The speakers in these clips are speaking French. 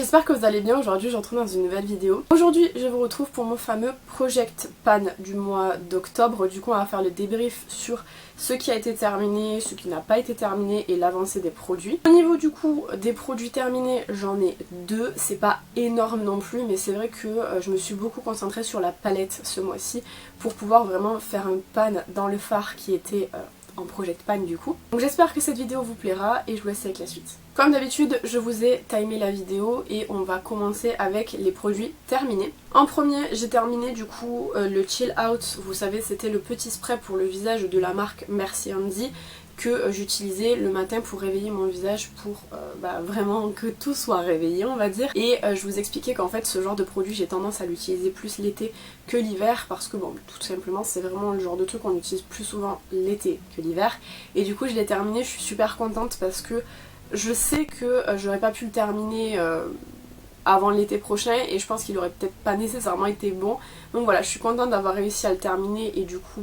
j'espère que vous allez bien. Aujourd'hui je vous retrouve dans une nouvelle vidéo. Aujourd'hui je vous retrouve pour mon fameux Project Pan du mois d'octobre. Du coup on va faire le débrief sur ce qui a été terminé, ce qui n'a pas été terminé et l'avancée des produits. Au niveau du coup des produits terminés, j'en ai deux. C'est pas énorme non plus, mais c'est vrai que je me suis beaucoup concentrée sur la palette ce mois-ci pour pouvoir vraiment faire un pan dans le fard qui était en Project Pan du coup. Donc j'espère que cette vidéo vous plaira et je vous laisse avec la suite. Comme d'habitude, je vous ai timé la vidéo et on va commencer avec les produits terminés. En premier, j'ai terminé du coup le Chill Out. Vous savez, c'était le petit spray pour le visage de la marque Merci Andy que j'utilisais le matin pour réveiller mon visage pour vraiment que tout soit réveillé on va dire. Et je vous expliquais qu'en fait ce genre de produit j'ai tendance à l'utiliser plus l'été que l'hiver parce que bon tout simplement c'est vraiment le genre de truc qu'on utilise plus souvent l'été que l'hiver. Et du coup je l'ai terminé, je suis super contente parce que je sais que j'aurais pas pu le terminer avant l'été prochain et je pense qu'il aurait peut-être pas nécessairement été bon. Donc voilà, je suis contente d'avoir réussi à le terminer et du coup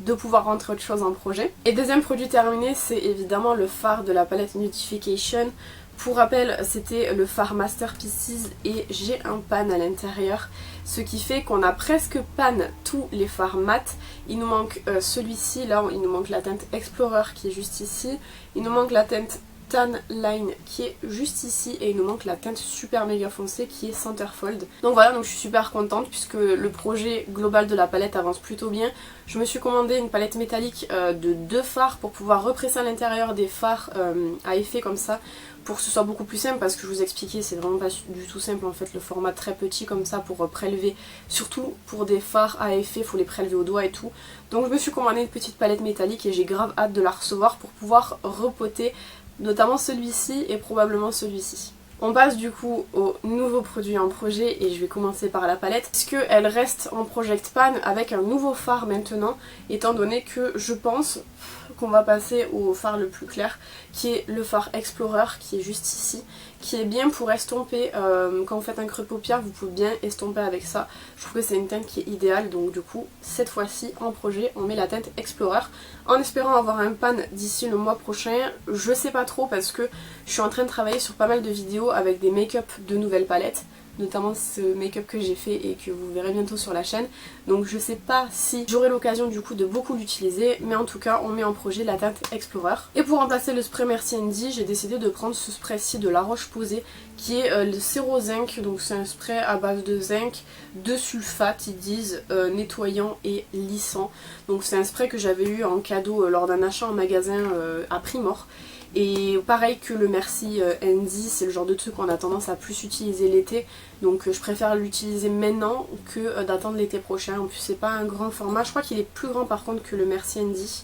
de pouvoir rentrer autre chose en projet. Et deuxième produit terminé, c'est évidemment le fard de la palette Nudification. Pour rappel, c'était le fard Masterpieces et j'ai un pan à l'intérieur, ce qui fait qu'on a presque pan tous les fards mat. Il nous manque celui-ci, là il nous manque la teinte Explorer qui est juste ici, il nous manque la teinte Tan Line qui est juste ici et il nous manque la teinte super méga foncée qui est Centerfold. Donc voilà, donc je suis super contente puisque le projet global de la palette avance plutôt bien. Je me suis commandé une palette métallique de 2 fards pour pouvoir represser à l'intérieur des fards à effet comme ça pour que ce soit beaucoup plus simple parce que je vous expliquais c'est vraiment pas du tout simple en fait le format très petit comme ça pour prélever, surtout pour des fards à effet, il faut les prélever au doigt et tout. Donc je me suis commandé une petite palette métallique et j'ai grave hâte de la recevoir pour pouvoir repoter notamment celui-ci et probablement celui-ci. On passe du coup au nouveau produit en projet et je vais commencer par la palette puisqu'elle reste en Project Pan avec un nouveau fard maintenant étant donné que je pense qu'on va passer au fard le plus clair qui est le fard Explorer qui est juste ici, qui est bien pour estomper, quand vous faites un creux de paupière vous pouvez bien estomper avec ça. Je trouve que c'est une teinte qui est idéale donc du coup cette fois-ci en projet on met la teinte Explorer en espérant avoir un pan d'ici le mois prochain. Je sais pas trop parce que je suis en train de travailler sur pas mal de vidéos avec des make-up de nouvelles palettes, notamment ce make-up que j'ai fait et que vous verrez bientôt sur la chaîne. Donc je sais pas si j'aurai l'occasion du coup de beaucoup l'utiliser, mais en tout cas on met en projet la teinte Explorer. Et pour remplacer le spray Merci Andy, j'ai décidé de prendre ce spray-ci de La Roche-Posay qui est le Zero Zinc, donc c'est un spray à base de zinc, de sulfate ils disent, nettoyant et lissant. Donc c'est un spray que j'avais eu en cadeau lors d'un achat en magasin à prix mort. Et pareil que le Merci Andy, c'est le genre de truc qu'on a tendance à plus utiliser l'été. Donc je préfère l'utiliser maintenant que d'attendre l'été prochain. En plus c'est pas un grand format, je crois qu'il est plus grand par contre que le Merci Andy.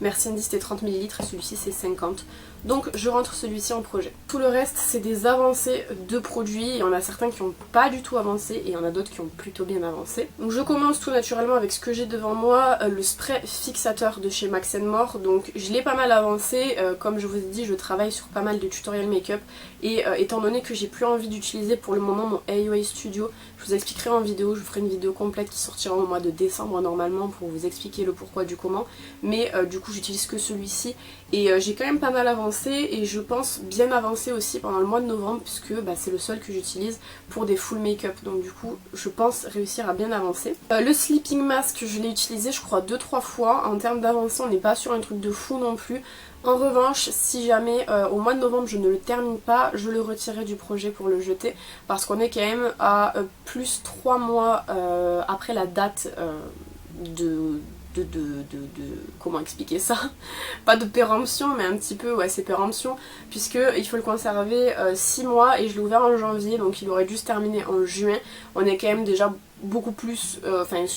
Merci Andy c'était 30 ml et celui-ci c'est 50. Donc je rentre celui-ci en projet. Tout le reste c'est des avancées de produits. Il y en a certains qui n'ont pas du tout avancé et il y en a d'autres qui ont plutôt bien avancé. Donc je commence tout naturellement avec ce que j'ai devant moi, le spray fixateur de chez Max More. Donc je l'ai pas mal avancé, comme je vous ai dit je travaille sur pas mal de tutoriels make-up et étant donné que j'ai plus envie d'utiliser pour le moment mon AOA Studio, je vous expliquerai en vidéo, je vous ferai une vidéo complète qui sortira au mois de décembre normalement pour vous expliquer le pourquoi du comment. Mais du coup j'utilise que celui-ci et j'ai quand même pas mal avancé et je pense bien avancer aussi pendant le mois de novembre puisque c'est le seul que j'utilise pour des full make-up. Donc du coup je pense réussir à bien avancer. Le sleeping mask je l'ai utilisé je crois 2-3 fois. En termes d'avancée on n'est pas sur un truc de fou non plus. En revanche, si jamais au mois de novembre je ne le termine pas, je le retirerai du projet pour le jeter parce qu'on est quand même à plus 3 mois après la date comment expliquer ça, pas de péremption mais un petit peu, ouais c'est péremption puisque il faut le conserver 6 mois et je l'ai ouvert en janvier donc il aurait dû se terminer en juin. On est quand même déjà beaucoup plus,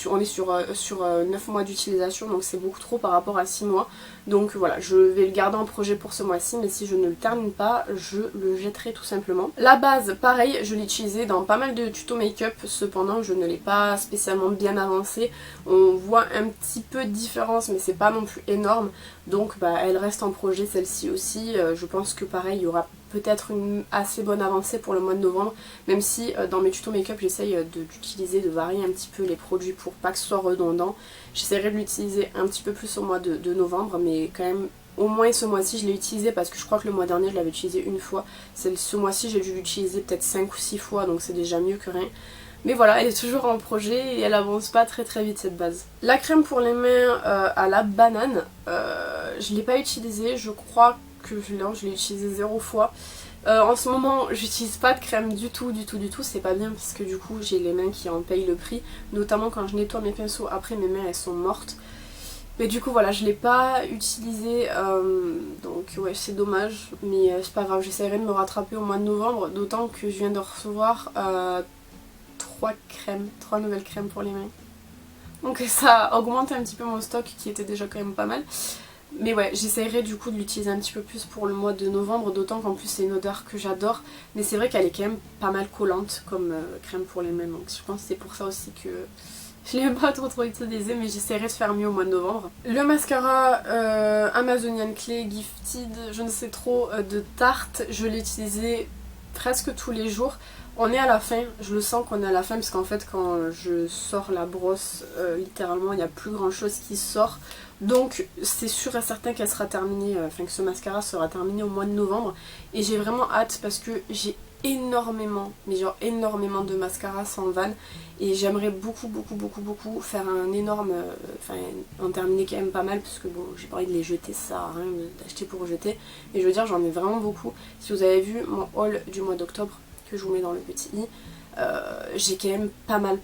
on est sur 9 mois d'utilisation donc c'est beaucoup trop par rapport à 6 mois. Donc voilà, je vais le garder en projet pour ce mois-ci mais si je ne le termine pas, je le jetterai tout simplement. La base, pareil, je l'ai utilisé dans pas mal de tutos make-up, cependant je ne l'ai pas spécialement bien avancé. On voit un petit peu de différence mais c'est pas non plus énorme donc elle reste en projet celle-ci aussi. Je pense que pareil, il y aura peut-être une assez bonne avancée pour le mois de novembre, même si dans mes tutos make-up j'essaye d'utiliser, de varier un petit peu les produits pour pas que ce soit redondant. J'essaierai de l'utiliser un petit peu plus au mois de novembre, mais quand même au moins ce mois-ci je l'ai utilisé parce que je crois que le mois dernier je l'avais utilisé une fois. Ce mois-ci j'ai dû l'utiliser peut-être 5 ou 6 fois, donc c'est déjà mieux que rien. Mais voilà, elle est toujours en projet et elle avance pas très vite cette base. La crème pour les mains à la banane, je l'ai pas utilisée, je crois que je l'ai utilisée 0 fois. En ce moment j'utilise pas de crème du tout, c'est pas bien parce que du coup j'ai les mains qui en payent le prix, notamment quand je nettoie mes pinceaux, après mes mains elles sont mortes. Mais du coup voilà, je l'ai pas utilisé, donc ouais c'est dommage, mais c'est pas grave, j'essaierai de me rattraper au mois de novembre, d'autant que je viens de recevoir 3 nouvelles crèmes pour les mains. Donc ça augmente un petit peu mon stock qui était déjà quand même pas mal. Mais ouais, j'essaierai du coup de l'utiliser un petit peu plus pour le mois de novembre, d'autant qu'en plus c'est une odeur que j'adore. Mais c'est vrai qu'elle est quand même pas mal collante comme crème pour les mains, donc je pense que c'est pour ça aussi que je l'ai pas trop utilisé, mais j'essaierai de faire mieux au mois de novembre. Le mascara Amazonian Clay Gifted, je ne sais trop, de Tarte, je l'ai utilisé presque tous les jours. On est à la fin, je le sens qu'on est à la fin parce qu'en fait quand je sors la brosse, littéralement il n'y a plus grand chose qui sort. Donc c'est sûr et certain qu'elle sera terminée, enfin que ce mascara sera terminé au mois de novembre. Et j'ai vraiment hâte parce que j'ai énormément, mais genre énormément de mascara sans vanne. Et j'aimerais beaucoup faire un énorme, enfin en terminer quand même pas mal parce que bon j'ai pas envie de les jeter, ça sert à rien d'acheter pour jeter. Et je veux dire j'en ai vraiment beaucoup. Si vous avez vu mon haul du mois d'octobre, que je vous mets dans le petit i, j'ai quand même pas mal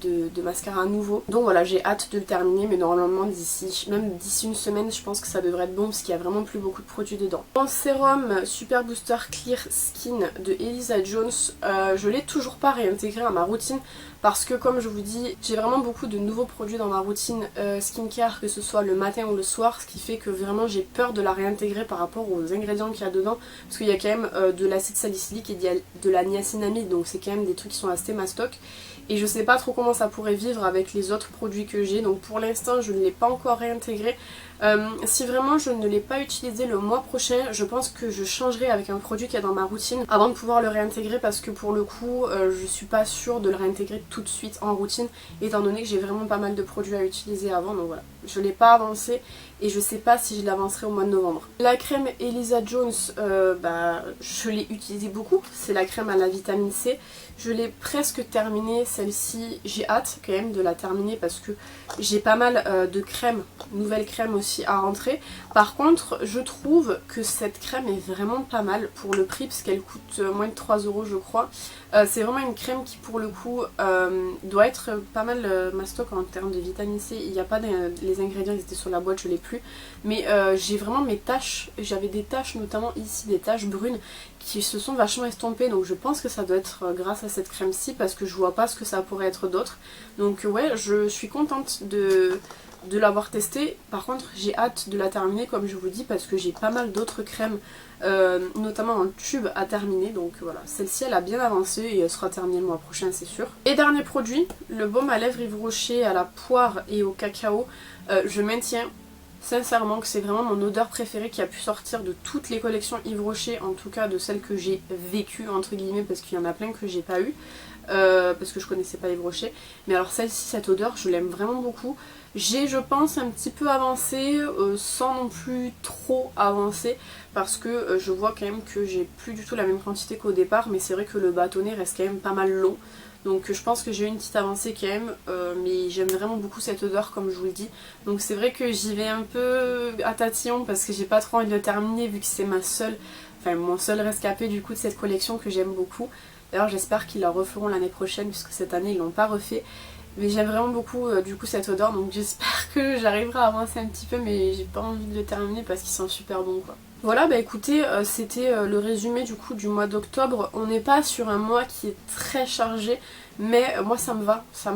de mascara nouveau. Donc voilà, j'ai hâte de le terminer, mais normalement d'ici une semaine je pense que ça devrait être bon parce qu'il y a vraiment plus beaucoup de produits dedans. Mon sérum Super Booster Clear Skin de Elisa Jones, je l'ai toujours pas réintégré à ma routine parce que comme je vous dis, j'ai vraiment beaucoup de nouveaux produits dans ma routine skincare, que ce soit le matin ou le soir, ce qui fait que vraiment j'ai peur de la réintégrer par rapport aux ingrédients qu'il y a dedans, parce qu'il y a quand même de l'acide salicylique et de la niacinamide, donc c'est quand même des trucs qui sont assez mastoc. Et je sais pas trop comment ça pourrait vivre avec les autres produits que j'ai, donc pour l'instant je ne l'ai pas encore réintégré. Si vraiment je ne l'ai pas utilisé le mois prochain, je pense que je changerai avec un produit qui est dans ma routine avant de pouvoir le réintégrer, parce que pour le coup je suis pas sûre de le réintégrer tout de suite en routine étant donné que j'ai vraiment pas mal de produits à utiliser avant. Donc voilà, je l'ai pas avancé et je sais pas si je l'avancerai au mois de novembre. La crème Elisa Jones, je l'ai utilisée beaucoup, c'est la crème à la vitamine C. Je l'ai presque terminée, celle-ci, j'ai hâte quand même de la terminer parce que j'ai pas mal de crèmes, nouvelles crèmes aussi à rentrer. Par contre, je trouve que cette crème est vraiment pas mal pour le prix parce qu'elle coûte moins de 3 € je crois. C'est vraiment une crème qui pour le coup doit être pas mal mastoc en termes de vitamine C. Il n'y a pas les ingrédients, ils étaient sur la boîte, je l'ai plus. Mais j'ai vraiment mes taches, j'avais des taches notamment ici, des taches brunes qui se sont vachement estompées, donc je pense que ça doit être grâce à cette crème-ci parce que je vois pas ce que ça pourrait être d'autre. Donc ouais, je suis contente de l'avoir testée. Par contre j'ai hâte de la terminer comme je vous dis parce que j'ai pas mal d'autres crèmes notamment en tube à terminer. Donc voilà, celle-ci elle a bien avancé et elle sera terminée le mois prochain c'est sûr. Et dernier produit, le baume à lèvres Yves Rocher à la poire et au cacao. Je maintiens sincèrement que c'est vraiment mon odeur préférée qui a pu sortir de toutes les collections Yves Rocher, en tout cas de celles que j'ai vécues entre guillemets, parce qu'il y en a plein que j'ai pas eu parce que je connaissais pas Yves Rocher. Mais alors celle-ci, cette odeur je l'aime vraiment beaucoup. J'ai je pense un petit peu avancé sans non plus trop avancer parce que je vois quand même que j'ai plus du tout la même quantité qu'au départ, mais c'est vrai que le bâtonnet reste quand même pas mal long. Donc je pense que j'ai eu une petite avancée quand même, mais j'aime vraiment beaucoup cette odeur comme je vous le dis. Donc c'est vrai que j'y vais un peu à tatillon parce que j'ai pas trop envie de le terminer vu que c'est mon seul rescapé du coup de cette collection que j'aime beaucoup. D'ailleurs j'espère qu'ils la referont l'année prochaine puisque cette année ils l'ont pas refait. Mais j'aime vraiment beaucoup du coup cette odeur, donc j'espère que j'arriverai à avancer un petit peu, mais j'ai pas envie de le terminer parce qu'ils sont super bons quoi. Voilà, bah écoutez, c'était le résumé du coup du mois d'octobre. On n'est pas sur un mois qui est très chargé, mais moi ça me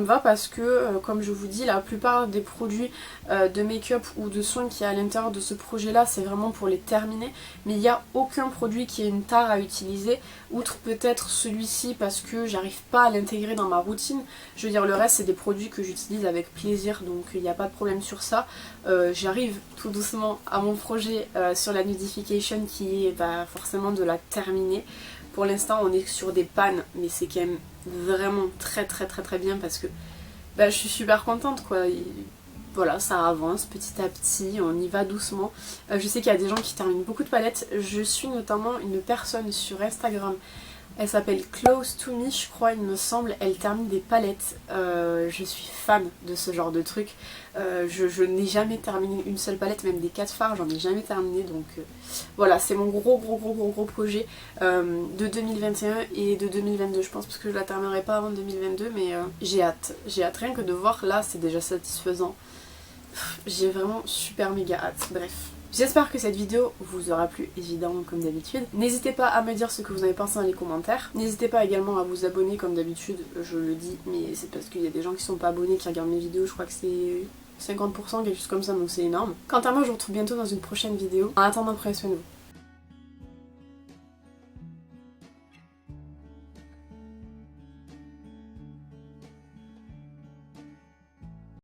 va parce que comme je vous dis, la plupart des produits de make-up ou de soins qu'il y a à l'intérieur de ce projet là, c'est vraiment pour les terminer, mais il n'y a aucun produit qui est une tare à utiliser, outre peut-être celui-ci parce que j'arrive pas à l'intégrer dans ma routine. Je veux dire, le reste c'est des produits que j'utilise avec plaisir, donc il n'y a pas de problème sur ça. J'arrive tout doucement à mon projet sur la nudification qui est forcément de la terminer. Pour l'instant on est sur des pannes, mais c'est quand même vraiment très bien parce que je suis super contente quoi. voilà, ça avance petit à petit, on y va doucement. Je sais qu'il y a des gens qui terminent beaucoup de palettes. Je suis notamment une personne sur Instagram. Elle s'appelle Close to Me, je crois, il me semble. Elle termine des palettes. Je suis fan de ce genre de truc. Je n'ai jamais terminé une seule palette, même des 4 fards, j'en ai jamais terminé. Donc voilà, c'est mon gros projet de 2021 et de 2022, je pense, parce que je la terminerai pas avant 2022. Mais j'ai hâte. J'ai hâte, rien que de voir là, c'est déjà satisfaisant. J'ai vraiment super méga hâte. Bref. J'espère que cette vidéo vous aura plu, évidemment, comme d'habitude. N'hésitez pas à me dire ce que vous en avez pensé dans les commentaires. N'hésitez pas également à vous abonner, comme d'habitude, je le dis, mais c'est parce qu'il y a des gens qui sont pas abonnés, qui regardent mes vidéos, je crois que c'est 50%, quelque chose comme ça, donc c'est énorme. Quant à moi, je vous retrouve bientôt dans une prochaine vidéo. En attendant, prenez soin de vous.